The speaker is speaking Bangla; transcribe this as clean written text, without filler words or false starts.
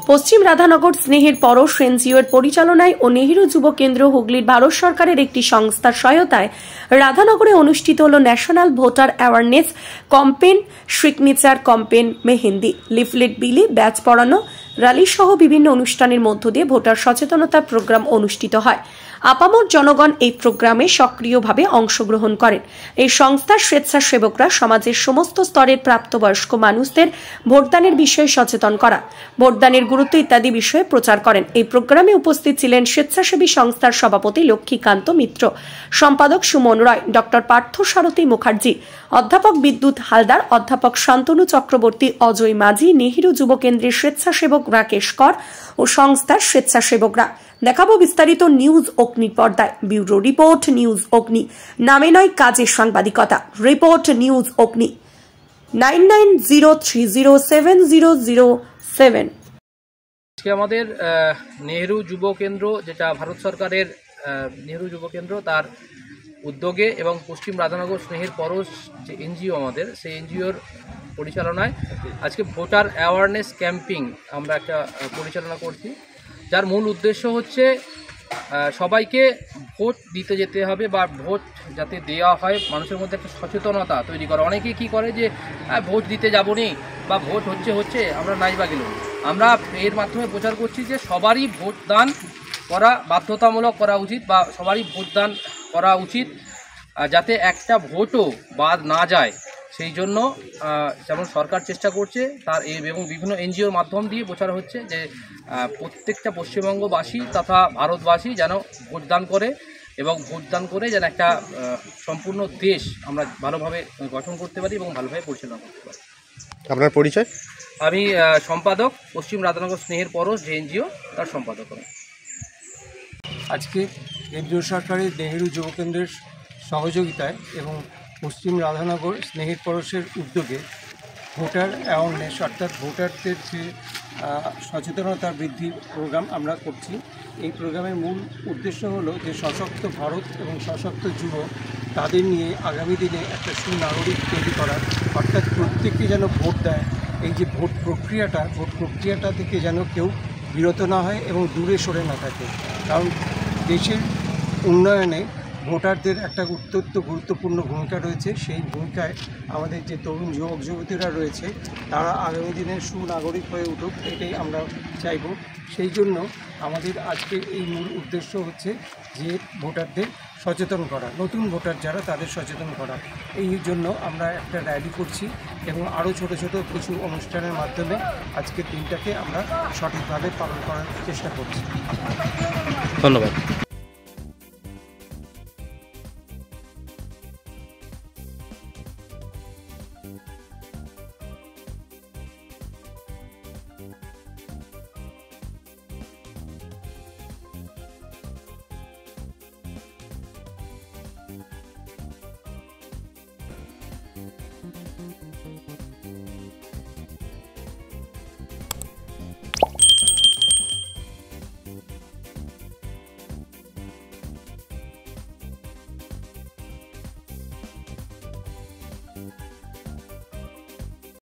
পশ্চিম রাধানগর স্নেহের পরশ এনজিওর পরিচালনায় ও নেহেরু যুব কেন্দ্র হুগলির ভারত সরকারের একটি সংস্থার সহায়তায় রাধানগরে অনুষ্ঠিত হল national voter awareness campaign, signature campaign, mehndi, leaflet বিলি, ব্যাচ পড়ানো, র্যালি সহ বিভিন্ন অনুষ্ঠানের মধ্য দিয়ে ভোটার সচেতনতা প্রোগ্রাম অনুষ্ঠিত হয়। আপামর জনগণ এই প্রোগ্রামে সক্রিয়ভাবে অংশগ্রহণ করেন। এই সংস্থার স্বেচ্ছাসেবকরা সমাজের সমস্ত স্তরের প্রাপ্তবয়স্ক মানুষদের ভোটদানের বিষয়ে সচেতন করা, ভোটদানের গুরুত্ব ইত্যাদি বিষয়ে প্রচার করেন। এই প্রোগ্রামে উপস্থিত ছিলেন স্বেচ্ছাসেবী সংস্থার সভাপতি লক্ষ্মীকান্ত মিত্র, সম্পাদক সুমন রায়, ডক্টর পার্থসারথী মুখার্জি, অধ্যাপক বিদ্যুৎ হালদার, অধ্যাপক শান্তনু চক্রবর্তী, অজয় মাঝি, নেহেরু যুব কেন্দ্রের স্বেচ্ছাসেবক রাকেশ কর ও সংস্থার স্বেচ্ছাসেবকরা। দেখাবো বিস্তারিত নিউজ অগ্নির পর্দায়। ব্যুরো রিপোর্ট, নিউজ অগ্নি। নামে নয় কাজের সাংবাদিকতা। রিপোর্ট, নিউজ অগ্নি। 9903070007। আমাদের নেহেরু যুব কেন্দ্র, যেটা ভারত সরকারের নেহেরু যুব কেন্দ্র, তার উদ্যোগে এবং পশ্চিম রাধানগর স্নেহের পরশ যে এনজিও আমাদের, সেই এনজিওর পরিচালনায় আজকে ভোটার অ্যাওয়ারনেস ক্যাম্পিং আমরা একটা পরিচালনা করছি, যার মূল উদ্দেশ্য হচ্ছে সবাইকে ভোট দিতে যেতে হবে বা ভোট যাতে দেওয়া হয়, মানুষের মধ্যে একটা সচেতনতা তৈরি করা। অনেকে কি করে যে ভোট দিতে যাবো নি বা ভোট হচ্ছে আমরা নাই বা গেলাম। আমরা এর মাধ্যমে প্রচার করছি যে সবারই ভোট দান করা বাধ্যতামূলক করা উচিত বা সবারই ভোটদান করা উচিত, যাতে একটা ভোটও বাদ না যায়। সেই জন্য যেমন সরকার চেষ্টা করছে তার এবং বিভিন্ন এনজিওর মাধ্যম দিয়ে প্রচার হচ্ছে যে প্রত্যেকটা পশ্চিমবঙ্গবাসী তথা ভারতবাসী যেন ভোটদান করে এবং ভোটদান করে যেন একটা সম্পূর্ণ দেশ আমরা ভালোভাবে গঠন করতে পারি এবং ভালোভাবে পরিচালনা করতে পারি। আপনার পরিচয়? আমি সম্পাদক, পশ্চিম রাধানগর স্নেহের পরশ যে এনজিও, তার সম্পাদক। আজকে কেন্দ্রীয় সরকারের নেহেরু যুব কেন্দ্রের সহযোগিতায় এবং পশ্চিম রাধানগর স্নেহের পরশের উদ্যোগে ভোটার অ্যাওয়ারনেস অর্থাৎ ভোটারদের যে সচেতনতা বৃদ্ধির প্রোগ্রাম আমরা করছি। এই প্রোগ্রামের মূল উদ্দেশ্য হলো যে সশক্ত ভারত এবং সশক্ত যুব তাদের নিয়ে আগামী দিনে একটা সুনাগরিক তৈরি করা, অর্থাৎ প্রত্যেকে যেন ভোট দেয়। এই যে ভোট প্রক্রিয়াটা থেকে যেন কেউ বিরত না হয় এবং দূরে সরে না থাকে, কারণ দেশের উন্নয়নে ভোটারদের একটা অত্যন্ত গুরুত্বপূর্ণ ভূমিকা রয়েছে। সেই ভূমিকায় আমাদের যে তরুণ যুবক যুবতীরা রয়েছে তারা আগামী দিনে সুনাগরিক হয়ে উঠুক, এটাই আমরা চাইব। সেই জন্য আমাদের আজকের এই মূল উদ্দেশ্য হচ্ছে যে ভোটারদের সচেতন করা, নতুন ভোটার যারা তাদের সচেতন করা। এই জন্য আমরা একটা র্যালি করছি এবং আরও ছোট ছোট কিছু অনুষ্ঠানের মাধ্যমে আজকের দিনটাকে আমরা সঠিকভাবে পালন করার চেষ্টা করছি। ধন্যবাদ।